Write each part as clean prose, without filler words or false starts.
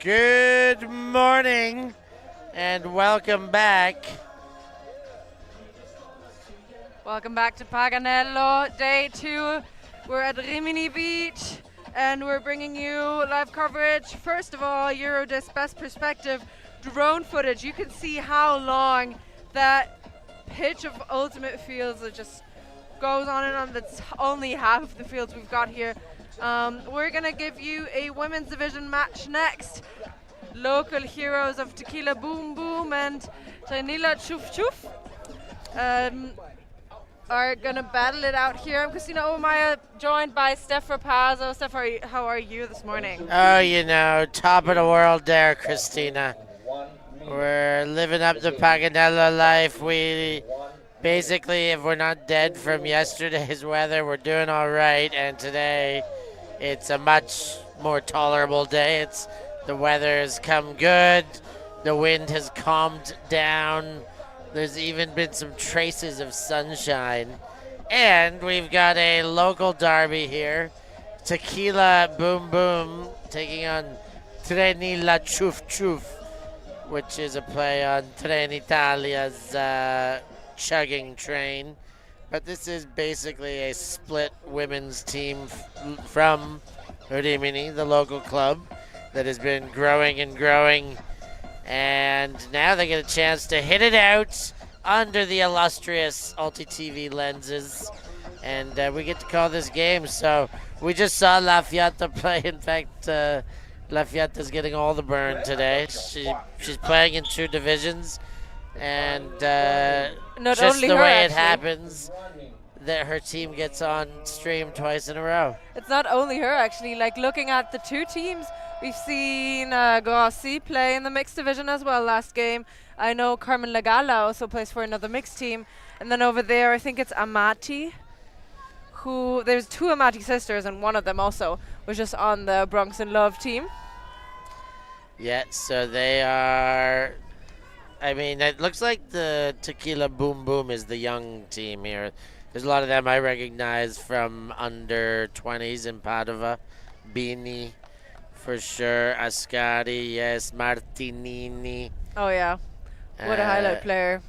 Good morning and welcome back. Welcome back to Paganello, day 2. We're at Rimini Beach and we're bringing you live coverage. First of all, Eurodisc Best Perspective drone footage. You can see how long that pitch of ultimate fields that just goes on and on. That's only half of the fields we've got here. We're going to give you a women's division match next. Local heroes of Tequila Boom Boom and Trenila Ciuf Ciuf are going to battle it out here. I'm Christina Omaya, joined by Steph Rapazzo. Steph, how are you this morning? Oh, top of the world there, Christina. We're living up the Paganello life. We basically, if we're not dead from yesterday's weather, we're doing all right. And today, it's a much more tolerable day. The weather has come good. The wind has calmed down. There's even been some traces of sunshine. And we've got a local derby here. Tequila Boom Boom taking on Trenila Ciuf Ciuf, which is a play on Trenitalia's chugging train. But this is basically a split women's team from Rimini, the local club, that has been growing and growing. And now they get a chance to hit it out under the illustrious ULTI.TV lenses. And we get to call this game. So we just saw La Fiata play. In fact, La Fiata's getting all the burn today. She's playing in 2 divisions. And Not just only the her, way it actually. happens, that her team gets on stream twice in a row. It's not only her, actually. Like, looking at the 2 teams, we've seen Grossi play in the mixed division as well last game. I know Carmen Lagala also plays for another mixed team. And then over there, I think it's Amati, there's 2 Amati sisters, and one of them also was just on the Bronx and Love team. Yeah, so they are... I mean, it looks like the Tequila Boom Boom is the young team here. There's a lot of them I recognize from under 20s in Padova. Bini, for sure. Ascari, yes. Martinini. Oh, yeah. What a highlight player.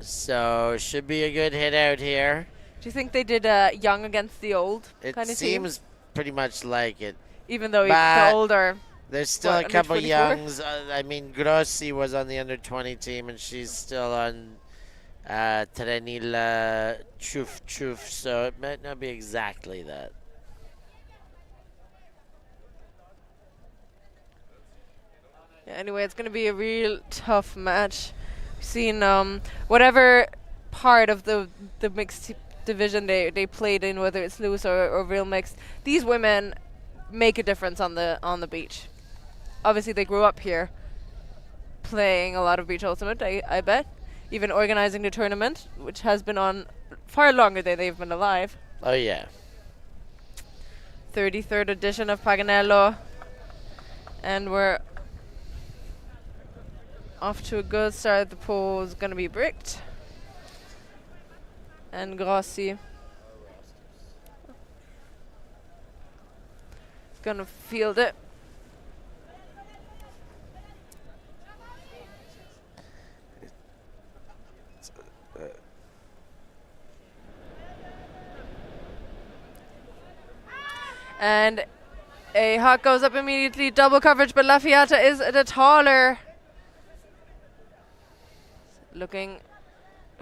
So, should be a good hit out here. Do you think they did young against the old It kind of seems pretty much like it. Even though But the older... There's still What, a couple under 24? youngs. I mean, Grossi was on the under 20 team, and she's still on Trenila Ciuf Ciuf, so it might not be exactly that. Yeah, anyway, it's going to be a real tough match. We've seen whatever part of the mixed division they played in, whether it's loose or real mixed, these women make a difference on the beach. Obviously, they grew up here playing a lot of beach ultimate, I bet. Even organizing the tournament, which has been on far longer than they've been alive. Oh, yeah. 33rd edition of Paganello. And we're off to a good start. The pole is going to be bricked. And Grossi is going to field it. And a hawk goes up immediately, double coverage, but La Fiata is the taller. Looking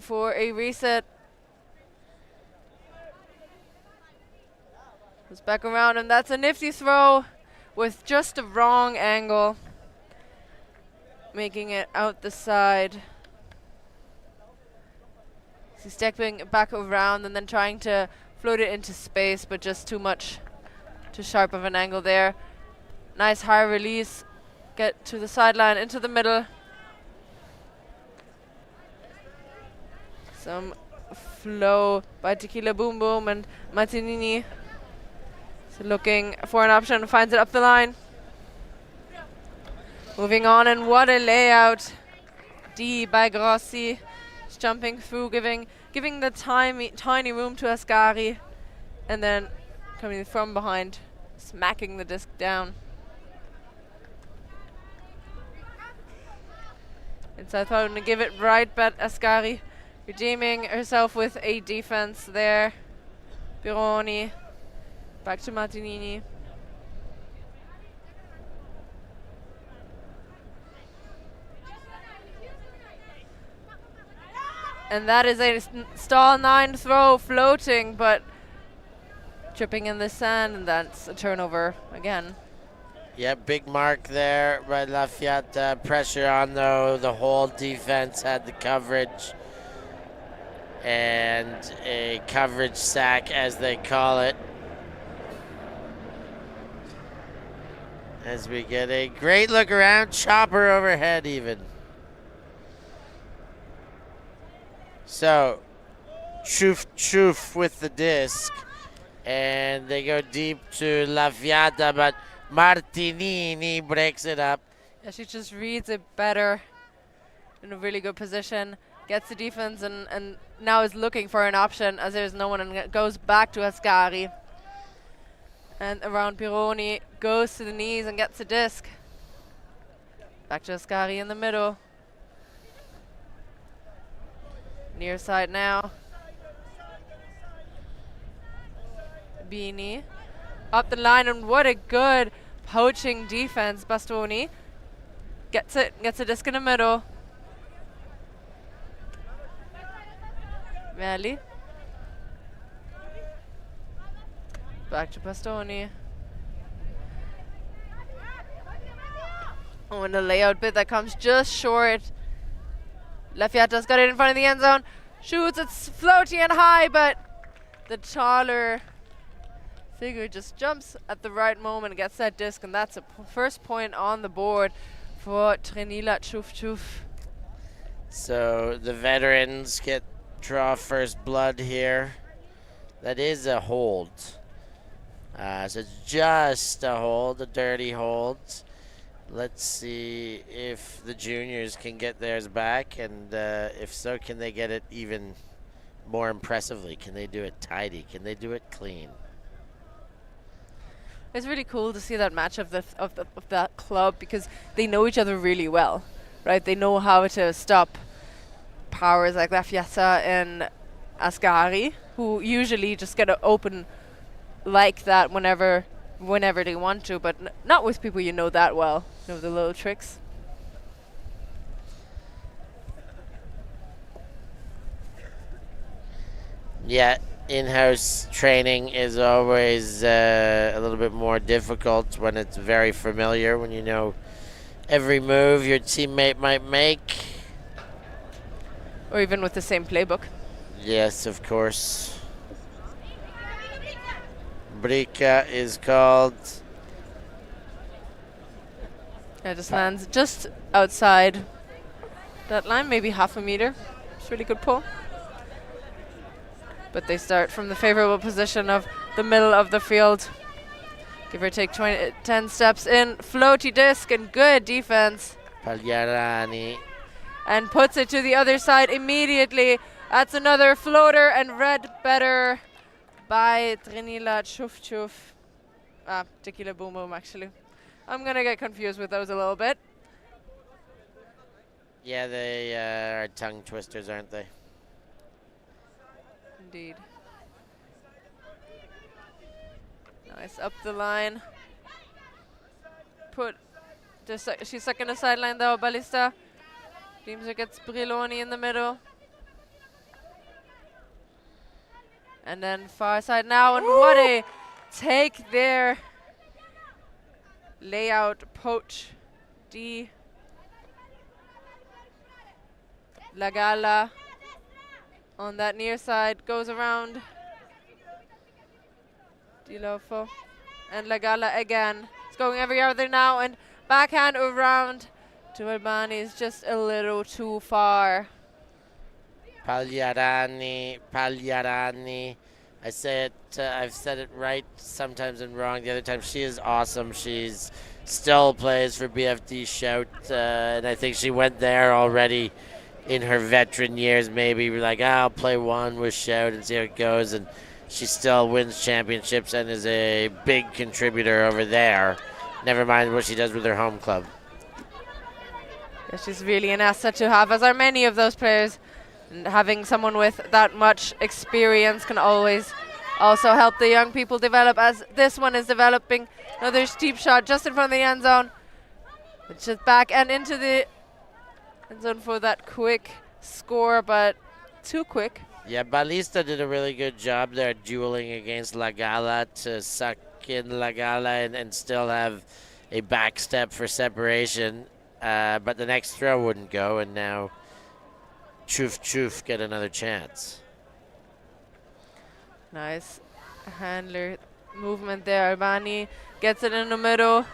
for a reset. Goes back around, and that's a nifty throw with just the wrong angle. Making it out the side. He's stepping back around and then trying to float it into space, but just too much. Too sharp of an angle there. Nice high release. Get to the sideline, into the middle. Some flow by Tequila Boom Boom and Martinini. So looking for an option, finds it up the line. Moving on, and what a layout. D by Grossi. Just jumping through, giving the tiny room to Ascari. And then coming from behind, smacking the disc down. Inside throw and give it right back Ascari. Redeeming herself with a defense there. Pironi. Back to Martinini. And that is a stall 9 throw floating, but tripping in the sand, and that's a turnover again. Yeah, big mark there by Lafayette. Pressure on, though. The whole defense had the coverage. And a coverage sack, as they call it. As we get a great look around, chopper overhead even. So, Ciuf Ciuf with the disc. And they go deep to Lafayette, but Martinini breaks it up. Yeah, she just reads it better in a really good position. Gets the defense and now is looking for an option as there's no one, and it goes back to Ascari. And around Pironi, goes to the knees and gets the disc. Back to Ascari in the middle. Near side now. Bini. Up the line, and what a good poaching defense. Bastoni gets a disc in the middle. Merli. Back to Bastoni. Oh, and the layout bit that comes just short. Lafayette's got it in front of the end zone. Shoots, it's floaty and high, but the taller figure just jumps at the right moment and gets that disc, and that's a first point on the board for Trenila Ciuf Ciuf. So the veterans draw first blood here. That is a hold. So it's just a hold, a dirty hold. Let's see if the juniors can get theirs back, and if so, can they get it even more impressively? Can they do it tidy? Can they do it clean? It's really cool to see that match of that club, because they know each other really well, right? They know how to stop powers like Lafayette and Ascari, who usually just get open like that whenever they want to, but not with people you know that well. You know the little tricks. Yeah, in-house training is always a little bit more difficult when it's very familiar, when you know every move your teammate might make. Or even with the same playbook. Yes, of course. Brica is called. Yeah, just lands just outside that line, maybe half a meter. It's a really good pull. But they start from the favorable position of the middle of the field. Give or take 10 steps in. Floaty disc and good defense. Pagliarani. And puts it to the other side immediately. That's another floater and read better by Trenila Ciuf Ciuf. Tequila Boom Boom, actually. I'm going to get confused with those a little bit. Yeah, they are tongue twisters, aren't they? Indeed. Nice up the line. She's stuck in the sideline though, Ballista. Deemser gets Briloni in the middle. And then far side now, and what a take there. Layout, poach, D. Lagala on that near side, goes around. Dilofo and Lagala again. It's going every other now, and backhand around to Albani is just a little too far. Pagliarani. I say it, I've said it right sometimes and wrong the other time. She is awesome. She's still plays for BFD Shout, and I think she went there already in her veteran years. Maybe like, I'll play one with Shout and see how it goes, and she still wins championships and is a big contributor over there. Never mind what she does with her home club. Yeah, she's really an asset to have, as are many of those players. And having someone with that much experience can always also help the young people develop, as this one is developing. Another steep shot just in front of the end zone. It's just back and into the end zone for that quick score, but too quick. Yeah, Balista did a really good job there dueling against La Gala to suck in La Gala and still have a back step for separation. But the next throw wouldn't go, and now Ciuf Ciuf get another chance. Nice handler movement there. Albani gets it in the middle.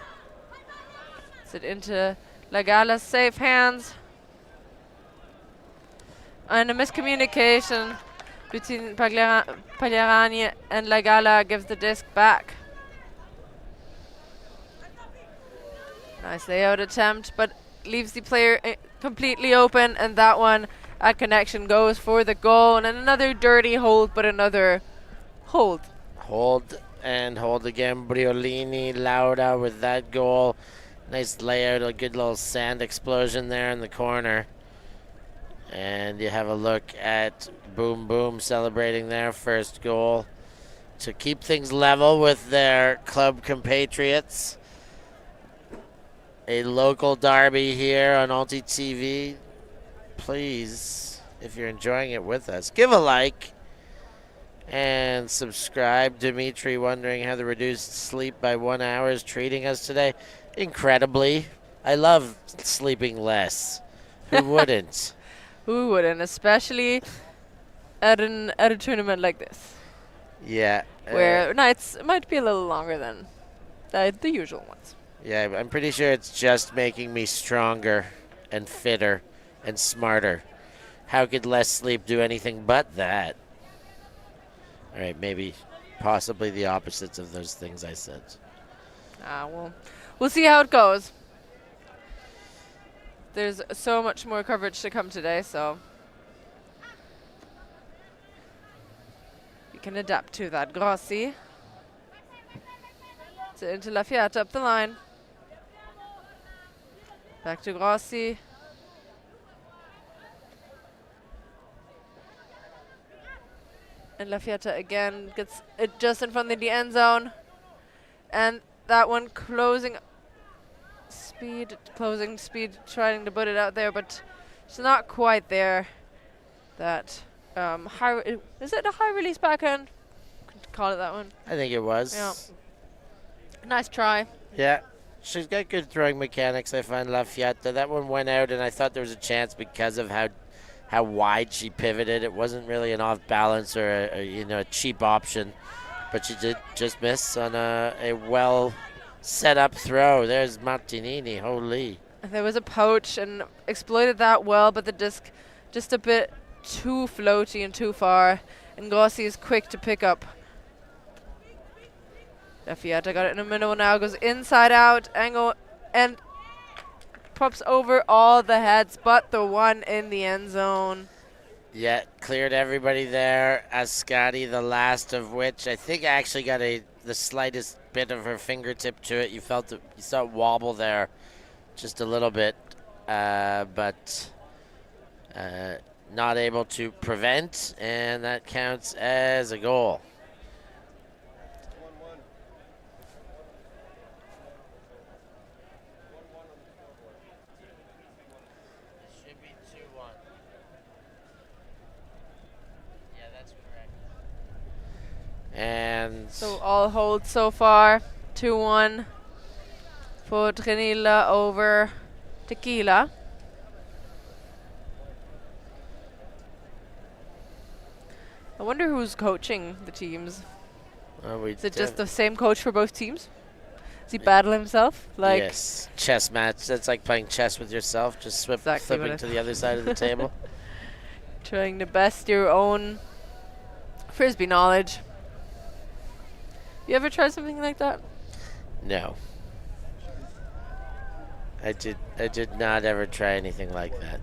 Gets it into La Gala's safe hands. And a miscommunication between Pagliarani and La Gala gives the disc back. Nice layout attempt, but leaves the player completely open, and that one at connection goes for the goal. And another dirty hold, but another hold. Hold and hold again. Briolini, Laura with that goal. Nice layout, a good little sand explosion there in the corner. And you have a look at Boom Boom celebrating their first goal to keep things level with their club compatriots. A local derby here on ULTI.TV. Please, if you're enjoying it with us, give a like and subscribe. Dimitri wondering how the reduced sleep by 1 hour is treating us today. Incredibly. I love sleeping less. Who wouldn't? Who wouldn't, especially at a tournament like this, Yeah. where nights might be a little longer than the usual ones. Yeah, I'm pretty sure it's just making me stronger and fitter and smarter. How could less sleep do anything but that? All right, maybe possibly the opposites of those things I said. Well, we'll see how it goes. There's so much more coverage to come today, so we can adapt to that. Grossi. Into La Fiata up the line. Back to Grossi. And La Fiata again gets it just in front of the end zone. And that one closing speed, trying to put it out there, but it's not quite there. That is it a high release backhand? Could call it that one. I think it was. Yeah. Nice try. Yeah. She's got good throwing mechanics, I find, La Fiata. That one went out, and I thought there was a chance because of how wide she pivoted. It wasn't really an off balance or a cheap option, but she did just miss on a well set up throw. There's Martinini. Holy. There was a poach and exploited that well, but the disc just a bit too floaty and too far. And Grossi is quick to pick up. La Fiata got it in the middle now, goes inside out, angle, and pops over all the heads but the one in the end zone. Yeah, cleared everybody there. Ascati, the last of which I think actually got the slightest bit of her fingertip to it. You saw it wobble there just a little bit, but not able to prevent, and that counts as a goal. And so all holds so far, 2-1 for Trenila over Tequila. I wonder who's coaching the teams. Is it just the same coach for both teams? Does he battle himself? Yes, chess match. That's like playing chess with yourself, just flipping to the other side of the table. Trying to best your own Frisbee knowledge. You ever tried something like that? No. I did not ever try anything like that.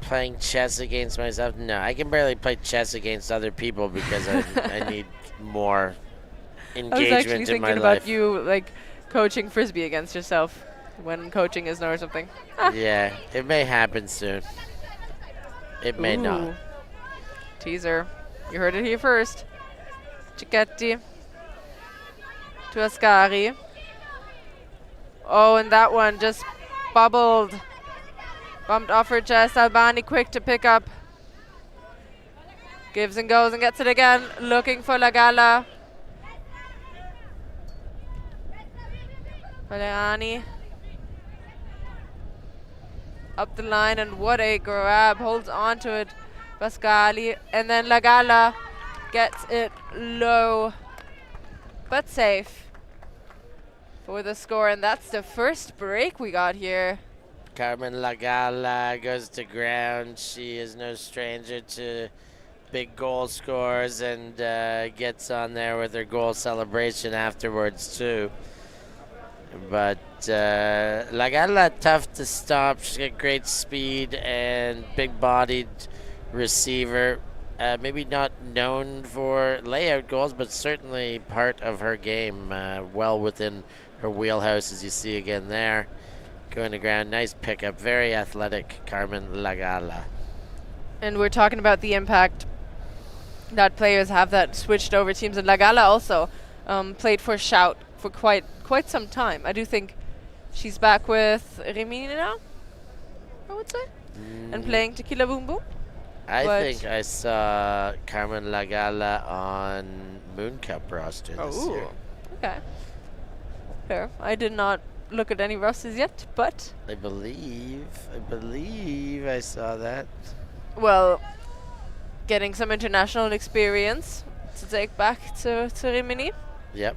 Playing chess against myself? No, I can barely play chess against other people because I need more engagement in my life. I was actually thinking about you coaching Frisbee against yourself. when coaching is no or something. Ah. Yeah, it may happen soon. It may not. Ooh. Teaser. You heard it here first. Cicchetti to Ascari. Oh, and that one just bubbled. Bumped off her chest. Albani quick to pick up. Gives and goes and gets it again. Looking for Lagala. Valerani. Up the line, and what a grab. Holds on to it. Pascali. And then Lagala gets it low, but safe for the score. And that's the first break we got here. Carmen Lagala goes to ground. She is no stranger to big goal scores and gets on there with her goal celebration afterwards too. But Lagala, tough to stop. She's got great speed and big-bodied receiver. Maybe not known for layout goals, but certainly part of her game. Well within her wheelhouse, as you see again there. Going to ground, nice pickup, very athletic, Carmen Lagala. And we're talking about the impact that players have that switched over teams. And Lagala also played for Shout for quite some time. I do think she's back with Rimini now, I would say, and playing Tequila Boom Boom. I think I saw Carmen Lagala on Moon Cup roster this year. Okay. Fair. I did not look at any rosters yet, but I believe I saw that. Well, getting some international experience to take back to Rimini. Yep.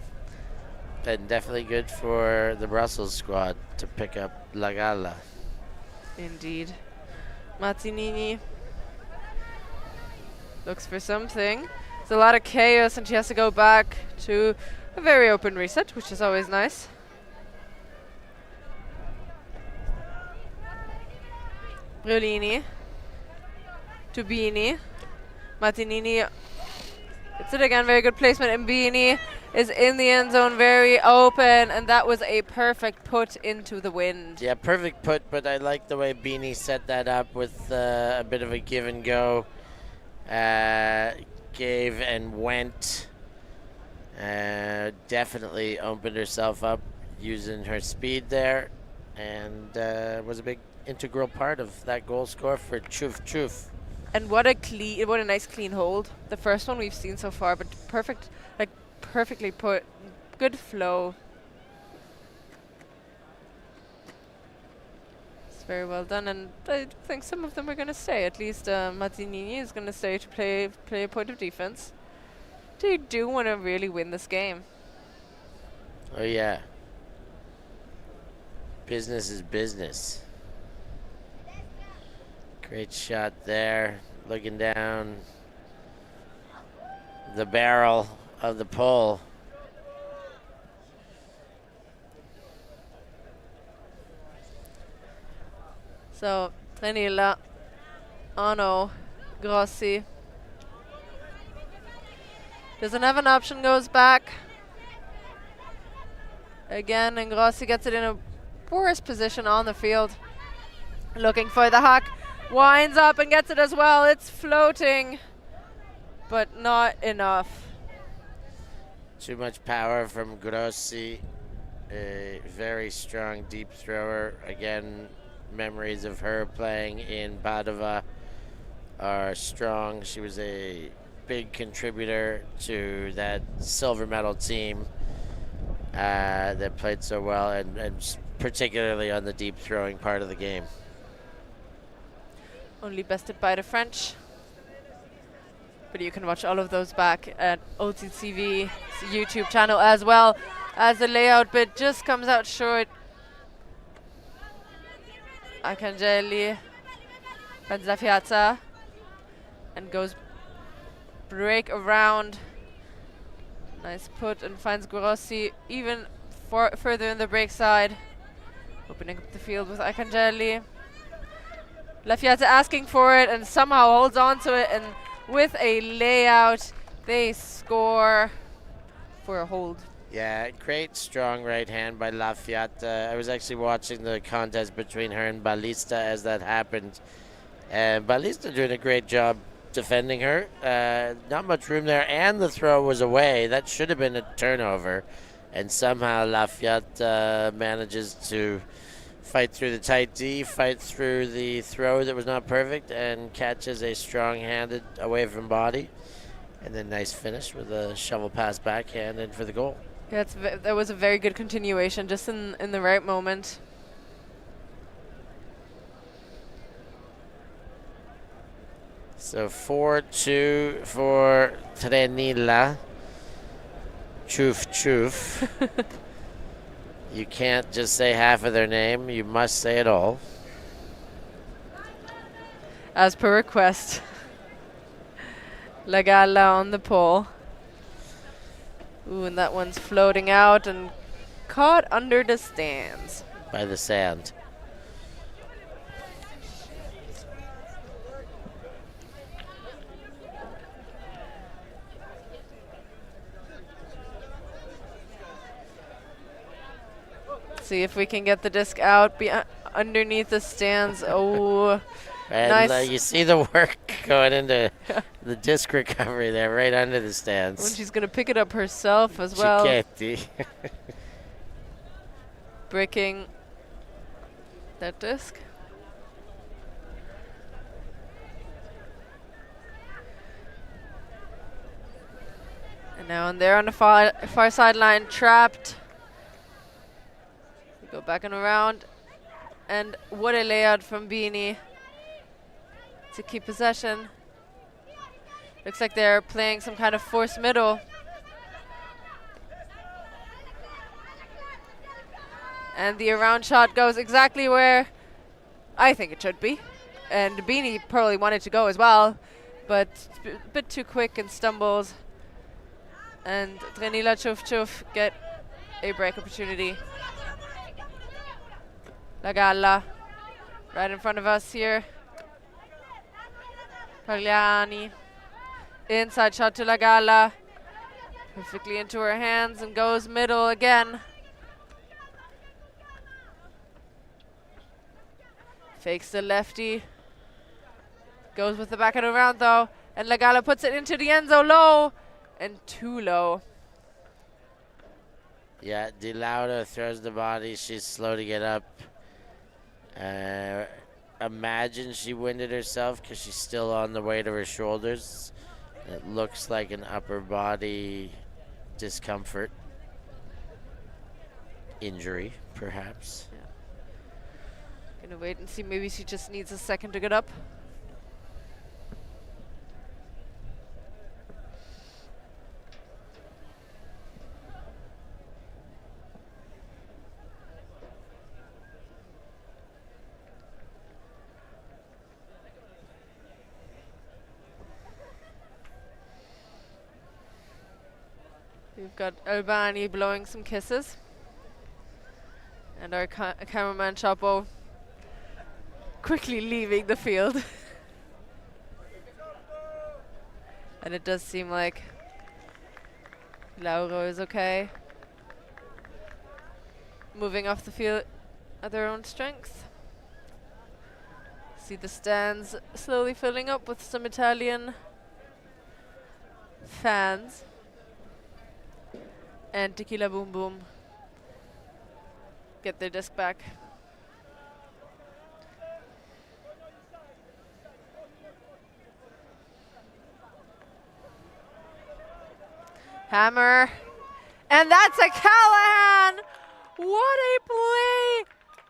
And definitely good for the Brussels squad to pick up Lagala. Indeed. Mazzinini looks for something. There's a lot of chaos, and she has to go back to a very open reset, which is always nice. Briolini to Bini. Martinini. It's it again, very good placement, and Bini is in the end zone, very open, and that was a perfect put into the wind. Yeah, perfect put, but I like the way Bini set that up with a bit of a give and go. Gave and went. Definitely opened herself up using her speed there, and was a big integral part of that goal score for Ciuf Ciuf. And what a nice clean hold. The first one we've seen so far, but perfect, like perfectly put, good flow. It's very well done, and I think some of them are going to stay. At least Mazzinini is going to stay to play a point of defense. They do want to really win this game. Oh yeah. Business is business. Great shot there, looking down the barrel of the pole. So, Trenila, Ano, Grossi. Doesn't have an option, goes back. Again, and Grossi gets it in a worse position on the field. Looking for the huck. Winds up and gets it as well. It's floating, but not enough. Too much power from Grossi. A very strong deep thrower. Again, memories of her playing in Padova are strong. She was a big contributor to that silver medal team that played so well, and particularly on the deep throwing part of the game. Only bested by the French. But you can watch all of those back at ULTI.TV YouTube channel, as well as the layout bit just comes out short. Arcangeli, Panzafiazza, and goes break around. Nice put, and finds Grossi even further in the break side. Opening up the field with Arcangeli. Lafiata asking for it and somehow holds on to it, and with a layout, they score for a hold. Yeah, great strong right hand by Lafayette. I was actually watching the contest between her and Balista as that happened. And Balista doing a great job defending her. Not much room there, and the throw was away. That should have been a turnover. And somehow Lafayette manages to fight through the tight D, fight through the throw that was not perfect, and catches a strong-handed away from body. And then nice finish with a shovel pass backhand in for the goal. Yeah, that was a very good continuation, just in the right moment. So 4-2 for Trenila Ciuf Ciuf. You can't just say half of their name, you must say it all. As per request. La Galla on the pole. Ooh, and that one's floating out and caught under the stands. By the sand. See if we can get the disc out underneath the stands. Oh, And nice. you see the work going into the disc recovery there, right under the stands. And she's going to pick it up herself as well. Cicchetti. Breaking that disc. And now they're on the far sideline, trapped. We go back and around. And what a layout from Beanie to keep possession. Looks like they're playing some kind of forced middle. And the around shot goes exactly where I think it should be. And Beanie probably wanted to go as well, but a bit too quick and stumbles. And Trenila Ciuf Ciuf get a break opportunity. La Galla, right in front of us here. Pagliani, inside shot to La Galla. Perfectly into her hands and goes middle again. Fakes the lefty. Goes with the backhand around though. And La Galla puts it into the end zone low. And too low. Yeah, De Lauda throws the body. She's slow to get up. Imagine she winded herself because she's still on the weight of her shoulders. It looks like an upper body discomfort. Injury, perhaps. Yeah. Gonna wait and see. Maybe she just needs a second to get up. We've got Albani blowing some kisses. And our cameraman Chapo quickly leaving the field. And it does seem like Lauro is okay. Moving off the field at their own strength. See the stands slowly filling up with some Italian fans. And Tequila Boom Boom get their disc back. Hammer. And that's a Callahan! What a play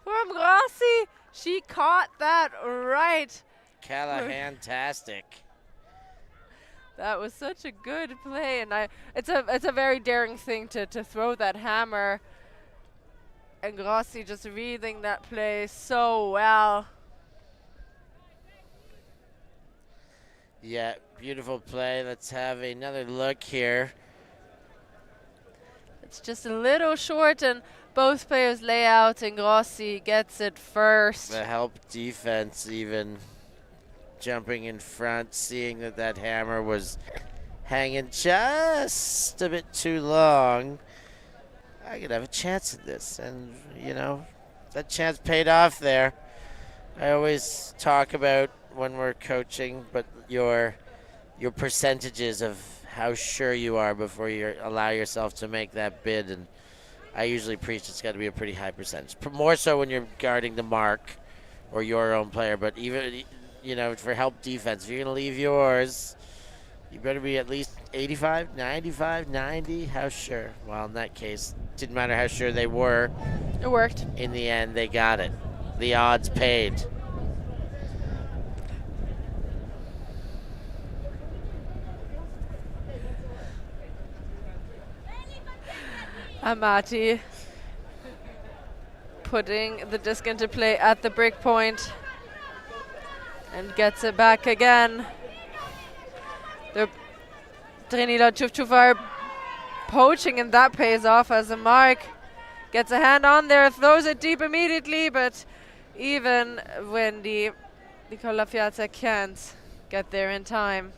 from Grossi. She caught that right. Callahan-tastic. That was such a good play, and it's a very daring thing to throw that hammer. And Grossi just reading that play so well. Yeah, beautiful play. Let's have another look here. It's just a little short, and both players lay out, and Grossi gets it first. The help defense even jumping in front, seeing that hammer was hanging just a bit too long. I could have a chance at this. And, that chance paid off there. I always talk about when we're coaching, but your percentages of how sure you are before you allow yourself to make that bid. And I usually preach it's got to be a pretty high percentage. More so when you're guarding the mark or your own player. But even, for help defense, if you're going to leave yours, you better be at least 85, 95, 90. How sure? Well, in that case, didn't matter how sure they were. It worked. In the end, they got it. The odds paid. Amati putting the disc into play at the break point and gets it back again. The Trenila Ciuf Ciuf are poaching, and that pays off as a mark gets a hand on there, throws it deep immediately, but even when the Nicola Fiata can't get there in time.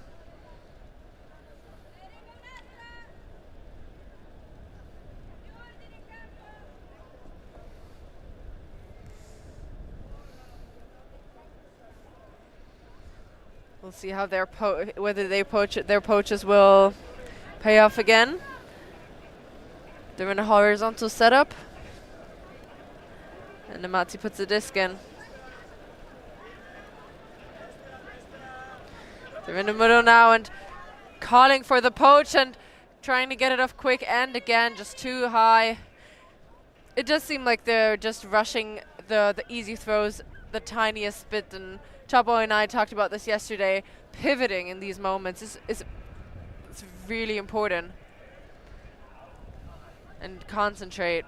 We'll see how whether their poaches will pay off again. They're in a horizontal setup, and Amati puts the disc in. They're in the middle now and calling for the poach and trying to get it off quick, and again just too high. It does seem like they're just rushing the easy throws the tiniest bit, and Chapo and I talked about this yesterday. Pivoting in these moments is really important. And concentrate.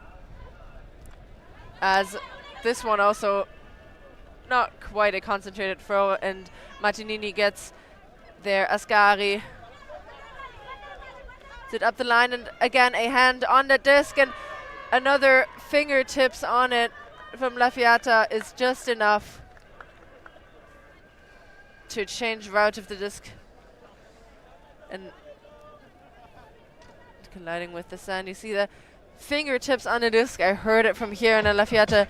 As this one also not quite a concentrated throw, and Martinini gets there. Ascari sit up the line, and again a hand on the disc, and another fingertips on it from La Fiata is just enough to change route of the disc and colliding with the sand. You see the fingertips on the disc. I heard it from here, and La Fiata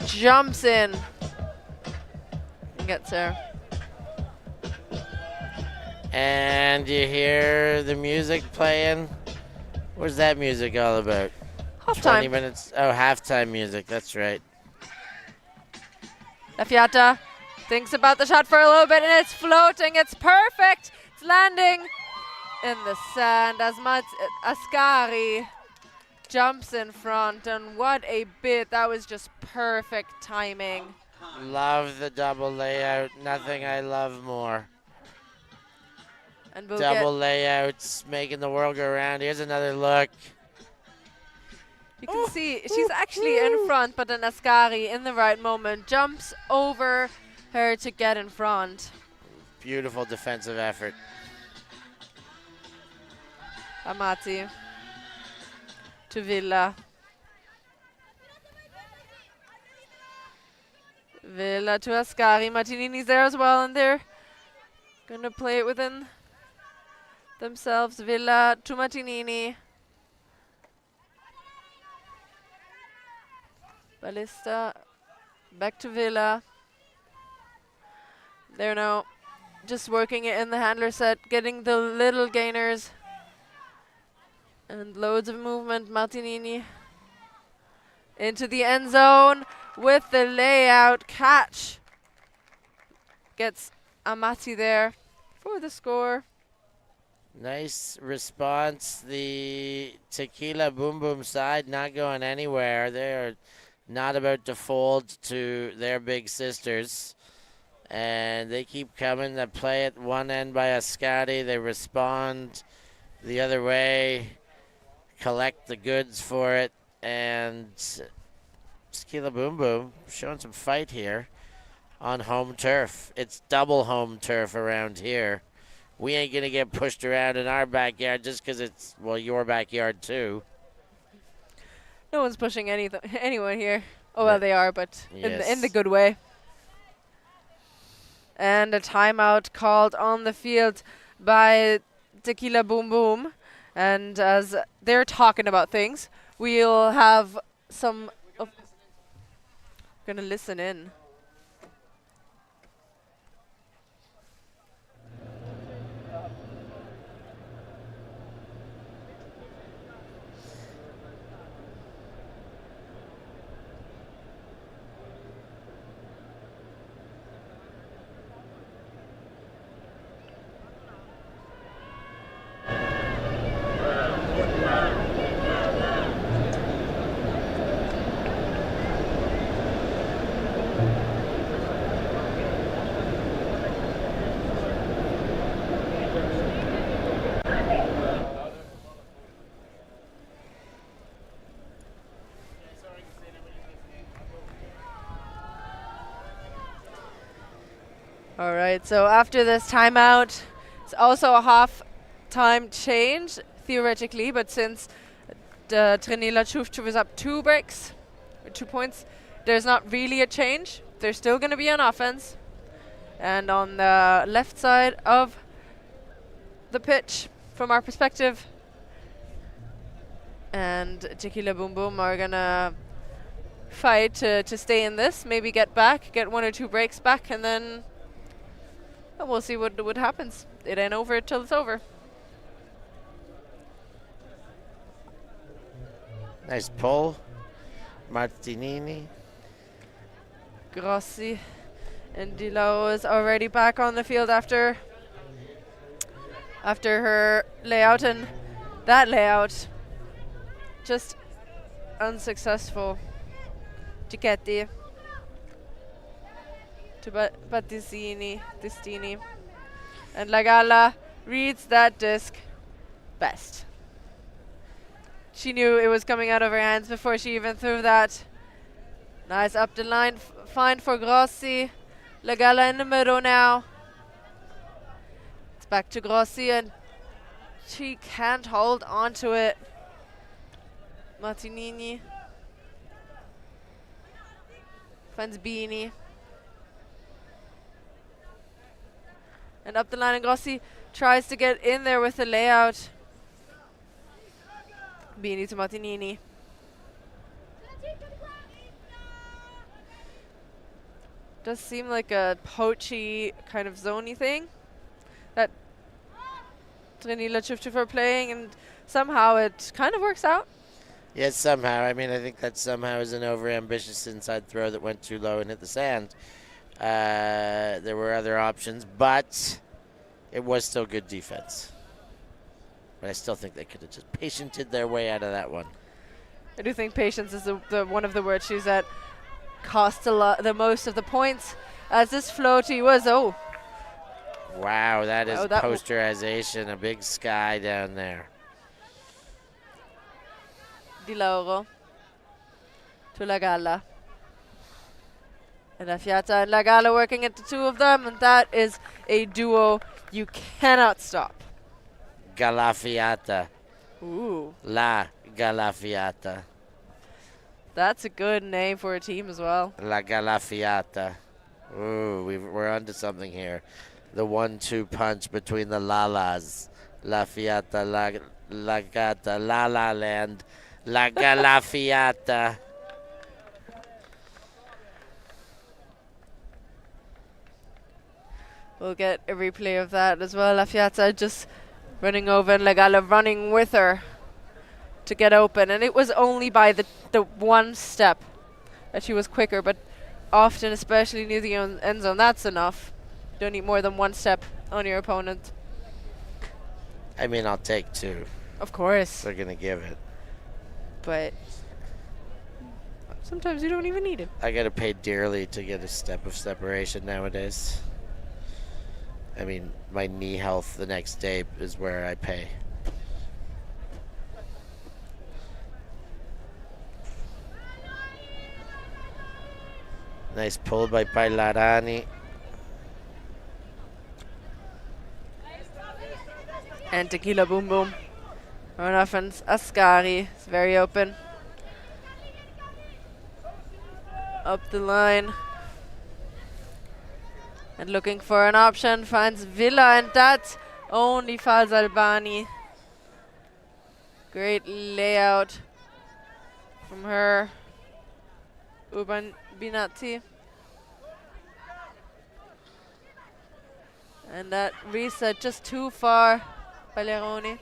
jumps in and gets there. And you hear the music playing. What's that music all about? Halftime. 20 minutes. Oh, halftime music. That's right. La Fiata thinks about the shot for a little bit, and it's floating. It's perfect. It's landing in the sand as Ascari jumps in front, and what a bit. That was just perfect timing. Love the double layout. Nothing I love more. And we'll double layouts, making the world go around. Here's another look. You can see she's actually in front, but then Ascari in the right moment jumps over her to get in front. Beautiful defensive effort. Amati to Villa. Villa to Ascari. Martinini's there as well, and they're going to play it within themselves. Villa to Martinini. Ballista back to Villa. They're now just working it in the handler set, getting the little gainers. And loads of movement. Martinini into the end zone with the layout catch. Gets Amati there for the score. Nice response. The Tequila Boom Boom side not going anywhere. They're not about to fold to their big sisters. And they keep coming. They play at one end by Ascari. They respond the other way, collect the goods for it, and Tequila Boom Boom showing some fight here on home turf. It's double home turf around here. We ain't going to get pushed around in our backyard just because it's, well, your backyard too. No one's pushing anyone here. Oh, well, they are, but yes. in the good way. And a timeout called on the field by Tequila Boom Boom. And as they're talking about things, we'll have some. Oh, gonna listen in. All right, so after this timeout, it's also a half-time change, theoretically, but since the Trenila Ciuf Ciuf is up 2 breaks, or 2 points, there's not really a change. They're still going to be on offense. And on the left side of the pitch, from our perspective, and Tequila Boom Boom are going to fight to stay in this, maybe get 1 or 2 breaks back, and then we'll see what happens. It ain't over till it's over. Nice pull. Martinini. Grossi and Di Lauro is already back on the field after her layout, and that layout just unsuccessful. Gichetti to Battistini, and Lagalla reads that disc best. She knew it was coming out of her hands before she even threw that. Nice up the line find for Grossi. Lagalla in the middle now. It's back to Grossi, and she can't hold on to it. Martinini finds Bini. And up the line, and Grossi tries to get in there with the layout. Bini to Martinini. Does seem like a poachy kind of zoney thing that Trenila Ciuf Ciuf are playing, and somehow it kind of works out. Yes, somehow. I mean, I think that somehow is an overambitious inside throw that went too low and hit the sand. There were other options, but it was still good defense. But I still think they could have just patiented their way out of that one. I do think patience is the one of the virtues that cost the most of the points, as this floaty was. Oh, wow, that is that posterization, a big sky down there. Di Lauro to Lagalla. And Affiata and Lagalla working at the two of them, and that is a duo you cannot stop. Galafiata. Ooh. La Galafiata. That's a good name for a team as well. La Galafiata. Ooh, we're onto something here. The 1-2 punch between the Lalas. La Fiata, La Gata, La La Land, La Galafiata. We'll get a replay of that as well. La Fiata just running over, and Lagalla running with her to get open. And it was only by the one step that she was quicker, but often, especially near the end zone, that's enough. You don't need more than one step on your opponent. I mean, I'll take 2. Of course. They're going to give it. But sometimes you don't even need it. I got to pay dearly to get a step of separation nowadays. I mean, my knee health the next day is where I pay. Nice pull by Bailarani. And Tequila Boom Boom. On offense, Ascari is very open. Up the line. And looking for an option, finds Villa, and that only falls Albani. Great layout from her Binati. And that reset just too far by Leroni.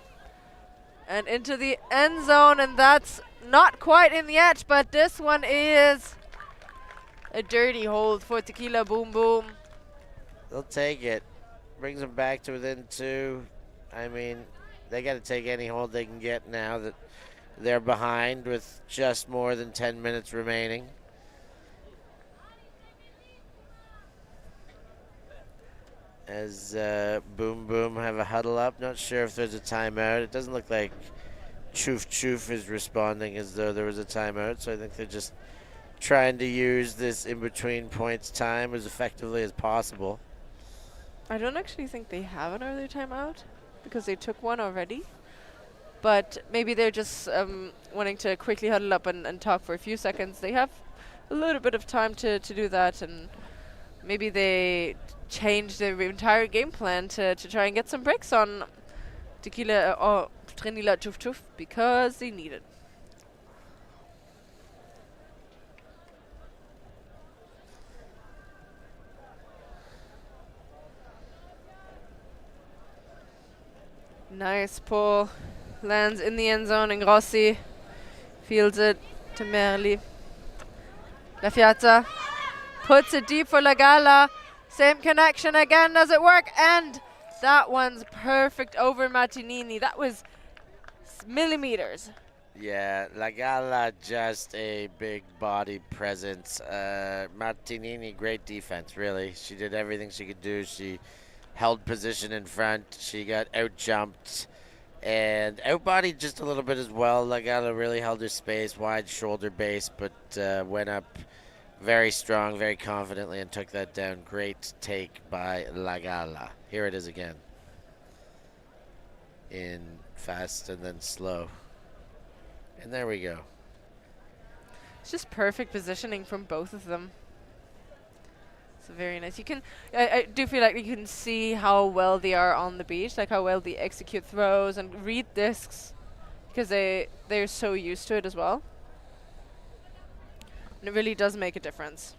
And into the end zone, and that's not quite in yet, but this one is a dirty hold for Tequila. Boom, boom. They'll take it. Brings them back to within 2. I mean, they got to take any hold they can get now that they're behind with just more than 10 minutes remaining. As Boom Boom have a huddle up. Not sure if there's a timeout. It doesn't look like Ciuf Ciuf is responding as though there was a timeout, so I think they're just trying to use this in-between points time as effectively as possible. I don't actually think they have an early timeout because they took one already. But maybe they're just wanting to quickly huddle up and talk for a few seconds. They have a little bit of time to do that, and maybe they change their entire game plan to try and get some breaks on Tequila or Trenila Ciuf Ciuf because they need it. Nice pull. Lands in the end zone, and Grossi fields it to Merli. La Fiata puts it deep for Lagala. Same connection again. Does it work? And that one's perfect over Martinini. That was millimeters. Yeah, Lagala just a big body presence. Martinini, great defense, really. She did everything she could do. She held position in front. She got out-jumped and outbodied just a little bit as well. Lagala really held her space, wide shoulder base, but went up very strong, very confidently, and took that down. Great take by Lagala. Here it is again. In fast and then slow. And there we go. It's just perfect positioning from both of them. It's very nice. You can, I do feel like you can see how well they are on the beach, like how well they execute throws and read discs, because they're so used to it as well. And it really does make a difference.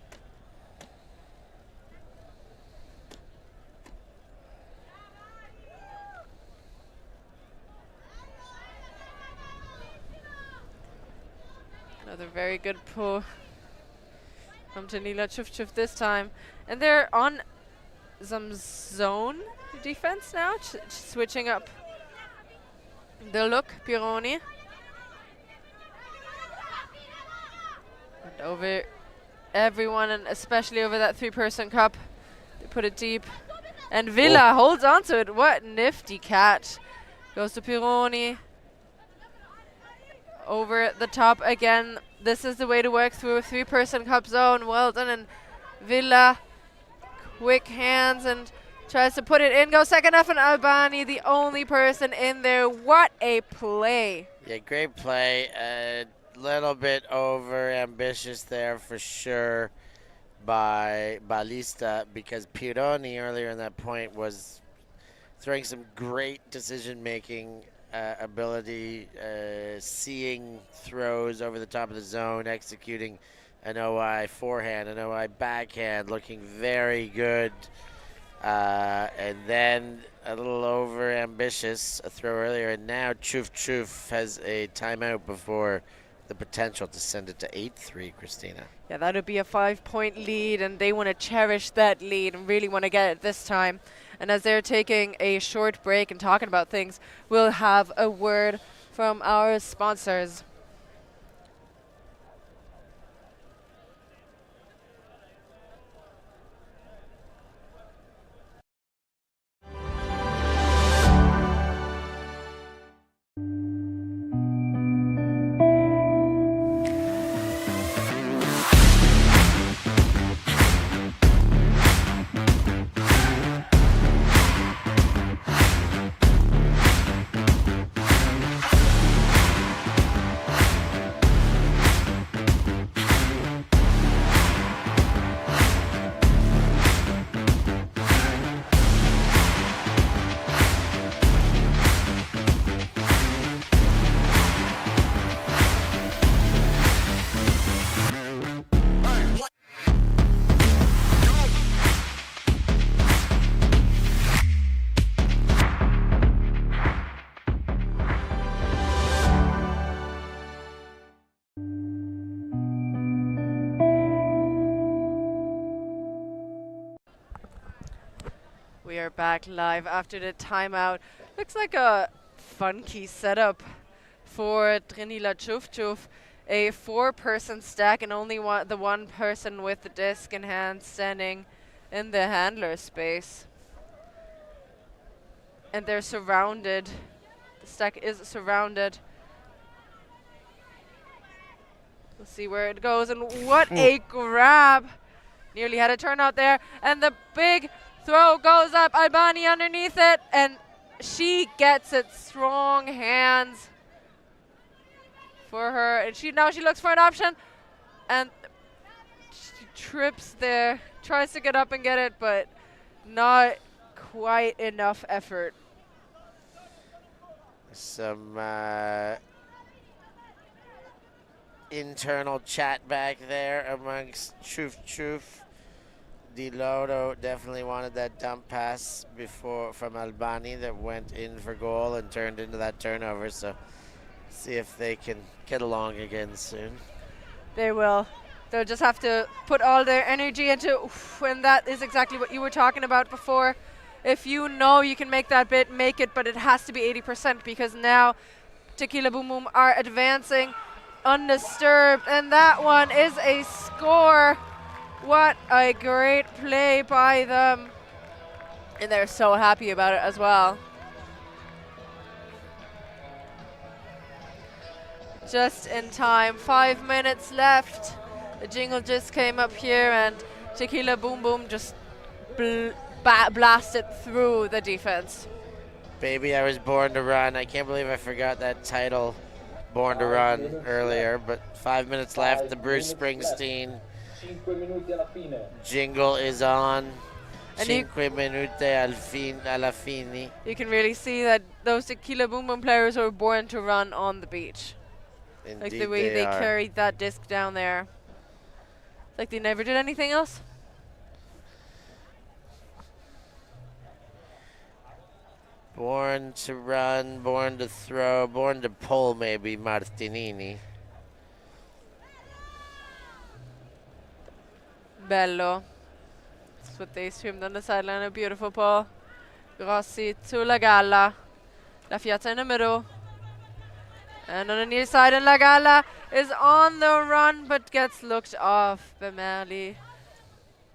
Another very good pull from Trenila Ciuf Ciuf this time. And they're on some zone defense now, switching up the look, Pironi. And over everyone, and especially over that 3-person cup. They put it deep. And Villa holds on to it. What nifty catch. Goes to Pironi. Over the top again. This is the way to work through a 3-person cup zone. Well done. And Villa, quick hands, and tries to put it in. Goes second off, and Albani, the only person in there. What a play. Yeah, great play. A little bit over ambitious there for sure by Balista, because Pironi earlier in that point was throwing some great decision-making ability, seeing throws over the top of the zone, executing an OI forehand, an OI backhand, looking very good. And then a little over ambitious, a throw earlier, and now Ciuf Ciuf has a timeout before the potential to send it to 8-3, Christina. Yeah, that would be a 5-point lead, and they want to cherish that lead and really want to get it this time. And as they're taking a short break and talking about things, we'll have a word from our sponsors. We are back live after the timeout. Looks like a funky setup for Trenila Ciuf Ciuf. A 4-person stack and only the one person with the disc in hand standing in the handler space. And they're surrounded. The stack is surrounded. We'll see where it goes, and what a grab. Nearly had a turnout there, and the big throw goes up. Albani underneath it, and she gets it. Strong hands for her, and now she looks for an option, and she trips there, tries to get up and get it, but not quite enough effort. Some internal chat back there amongst Ciuf Ciuf. Di Loro definitely wanted that dump pass before from Albani that went in for goal and turned into that turnover. So see if they can get along again soon. They will. They'll just have to put all their energy into, and that is exactly what you were talking about before. If you know you can make that bit, make it, but it has to be 80% because now Tequila Boom Boom are advancing undisturbed, and that one is a score. What a great play by them. And they're so happy about it as well. Just in time, 5 minutes left. The jingle just came up here and Tequila Boom Boom just blasted through the defense. Baby, I was born to run. I can't believe I forgot that title, Born to Run, earlier. But 5 minutes left. The Bruce Springsteen jingle is on. And 5 minuti alla fine. You can really see that those Tequila Boom Boom players were born to run on the beach. Indeed, like the way they are. carried that disc down there. Like they never did anything else. Born to run, born to throw, born to pull, maybe Martinini. Bello. That's what they streamed on the sideline. A beautiful pull. Grossi to La Galla. La Fiata in the middle. And on the near side, and La Galla is on the run, but gets looked off by Merli.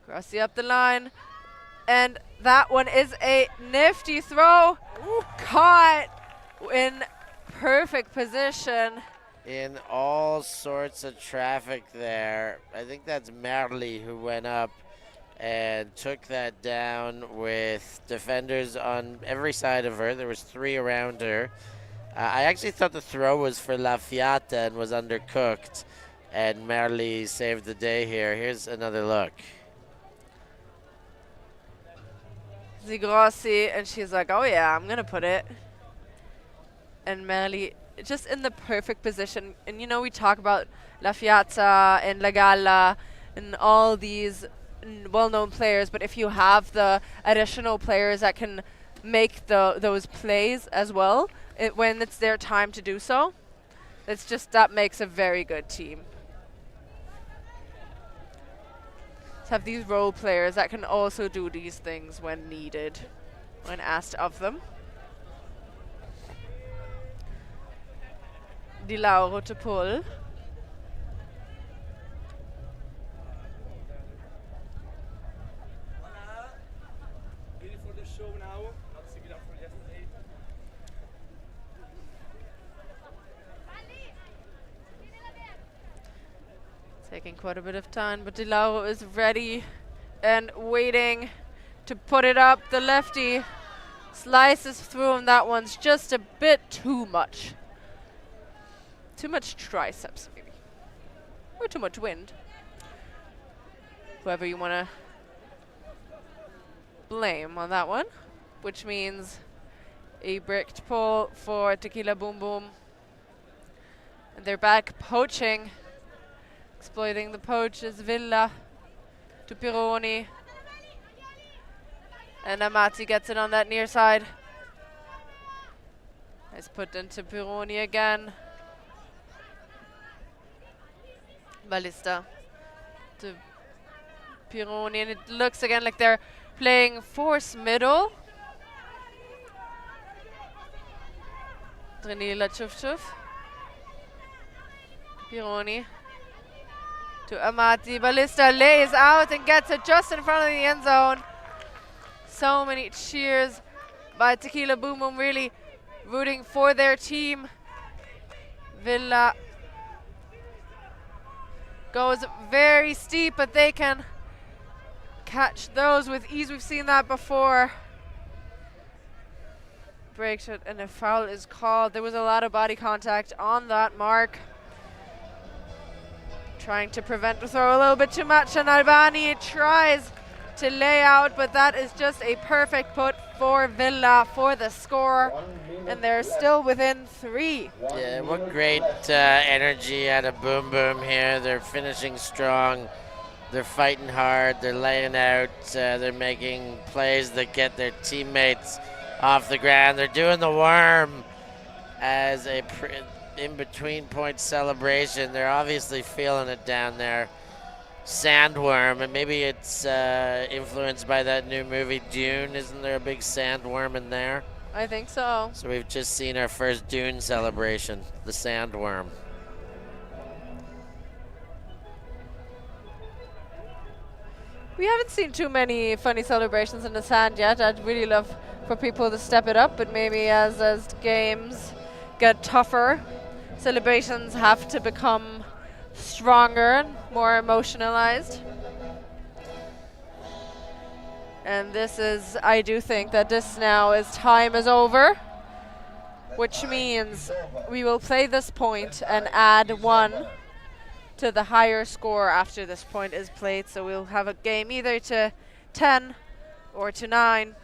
Grossi up the line. And that one is a nifty throw. Caught in perfect position. In all sorts of traffic there. I think that's Merli who went up and took that down with defenders on every side of her. There was 3 around her. I actually thought the throw was for La Fiata and was undercooked, and Merli saved the day here. Here's another look. Grossi, and she's like, oh yeah, I'm gonna put it. And Merli just in the perfect position. And you know, we talk about La Fiata and La Galla and all these well-known players, but if you have the additional players that can make those plays as well, when it's their time to do so, that makes a very good team. To have these role players that can also do these things when needed, when asked of them. Di Lauro to pull. Ready for the show now, not similar for yesterday. Taking quite a bit of time, but Di Lauro is ready and waiting to put it up. The lefty slices through, and that one's just a bit too much. Too much triceps, maybe. Or too much wind. Whoever you want to blame on that one. Which means a bricked pull for Tequila Boom Boom. And they're back poaching. Exploiting the poach is Villa to Pironi. And Amati gets it on that near side. It's put into Pironi again. Ballista to Pironi, and it looks again like they're playing force middle. Trenila Ciuf Ciuf. Pironi to Amati. Ballista lays out and gets it just in front of the end zone. So many cheers by Tequila Boom Boom, really rooting for their team. Villa goes very steep, but they can catch those with ease. We've seen that before. Break shot, and a foul is called. There was a lot of body contact on that mark. Trying to prevent the throw a little bit too much, and Albani tries to lay out, but that is just a perfect put for Villa for the score, and they're still within 3. Yeah, what great energy out of Boom Boom here. They're finishing strong. They're fighting hard. They're laying out. They're making plays that get their teammates off the ground. They're doing the worm as a in-between point celebration. They're obviously feeling it down there. Sandworm, and maybe it's influenced by that new movie Dune. Isn't there a big sandworm in there? I think so. So we've just seen our first Dune celebration, the sandworm. We haven't seen too many funny celebrations in the sand yet. I'd really love for people to step it up, but maybe as games get tougher, celebrations have to become stronger and more emotionalized. And this is, I do think that this now is time is over, which means we will play this point and add 1 to the higher score after this point is played. So we'll have a game either to 10 or to 9,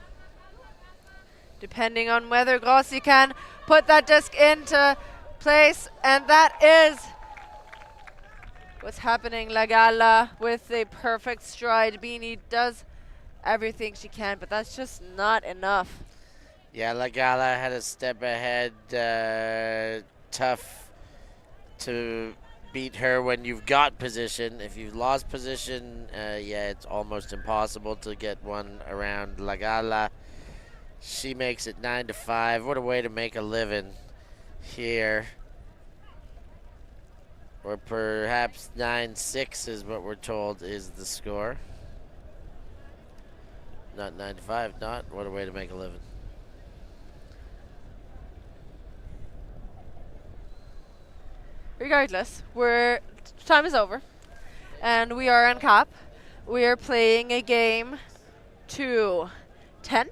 depending on whether Grossi can put that disc into place. And that is what's happening. La Gala with a perfect stride. Beanie does everything she can, but that's just not enough. Yeah, La Gala had a step ahead. Tough to beat her when you've got position. If you've lost position, yeah, it's almost impossible to get one around La Gala. She makes it 9-5. What a way to make a living here. Or perhaps 9-6 is what we're told is the score. Not 9-5, not. What a way to make a living. Regardless, time is over, and we are on cap. We are playing a game to 10,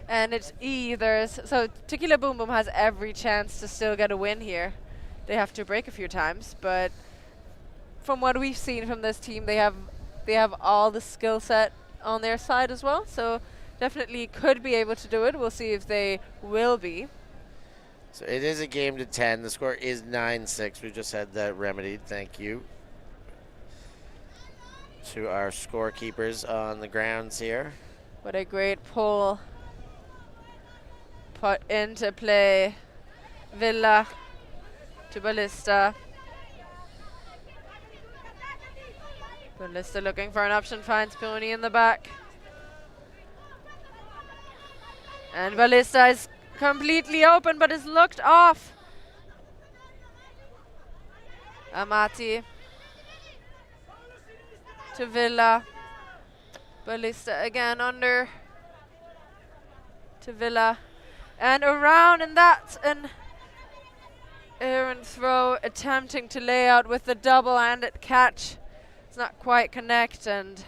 and it's either so Tequila Boom Boom has every chance to still get a win here. They have to break a few times, but from what we've seen from this team, they have all the skill set on their side as well. So definitely could be able to do it. We'll see if they will be. So it is a game to 10. The score is 9-6. We just had that remedied. Thank you to our scorekeepers on the grounds here. What a great pull put into play. Villa to Ballista. Ballista looking for an option, finds Pironi in the back. And Ballista is completely open, but is looked off. Amati to Villa. Ballista again under to Villa. And around, and that's an errant throw, attempting to lay out with the double-handed catch. It's not quite connect, and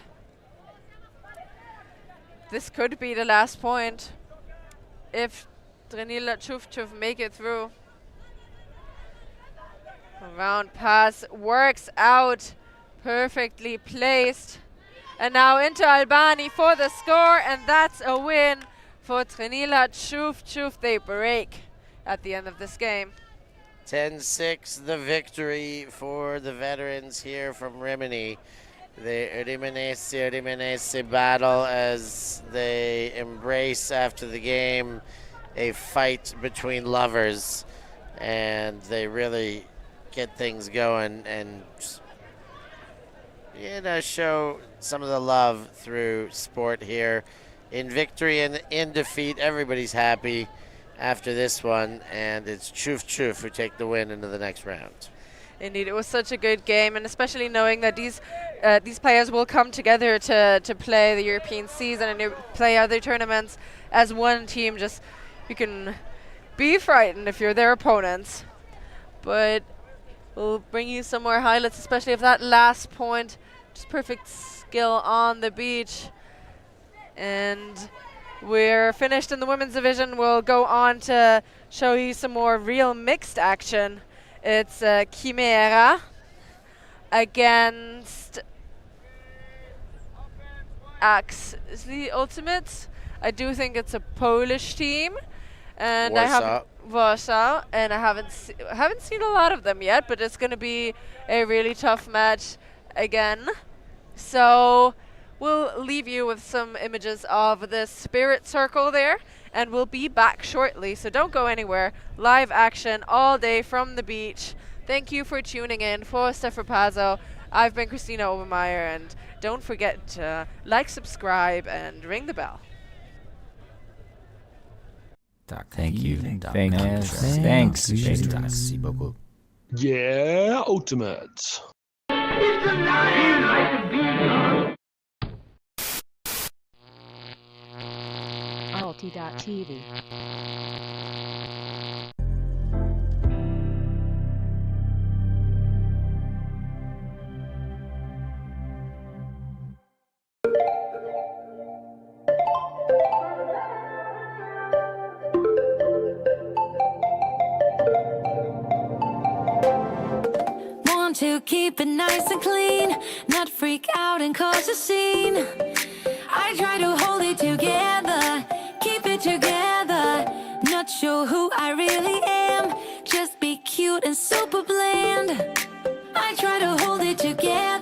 this could be the last point if Trenila Ciuf Ciuf make it through. Around pass works out, perfectly placed. And now into Albani for the score, and that's a win for Trenila Ciuf Ciuf. They break at the end of this game. 10-6, the victory for the veterans here from Rimini. The Riminese battle as they embrace after the game a fight between lovers, and they really get things going and show some of the love through sport here. In victory and in defeat, everybody's happy after this one, and it's Ciuf Ciuf who take the win into the next round. Indeed, it was such a good game, and especially knowing that these players will come together to play the European season and play other tournaments as one team. Just you can be frightened if you're their opponents, but we'll bring you some more highlights, especially of that last point. Just perfect skill on the beach, and we're finished in the women's division. We'll go on to show you some more real mixed action. It's Chimera against Axe. Is the Ultimate? I do think it's a Polish team, and Warsaw, and I haven't seen a lot of them yet, but it's going to be a really tough match again. So we'll leave you with some images of the Spirit Circle there, and we'll be back shortly, so don't go anywhere. Live action all day from the beach. Thank you for tuning in. For Stefan Pazzo, I've been Christina Obermeyer, and don't forget to like, subscribe, and ring the bell. Thank you. Thanks. Merci beaucoup. Yeah, Ultimate. ULTI.TV. Want to keep it nice and clean, not freak out and cause a scene. I try to hold it together, keep it together. Not sure who I really am, just be cute and super bland. I try to hold it together.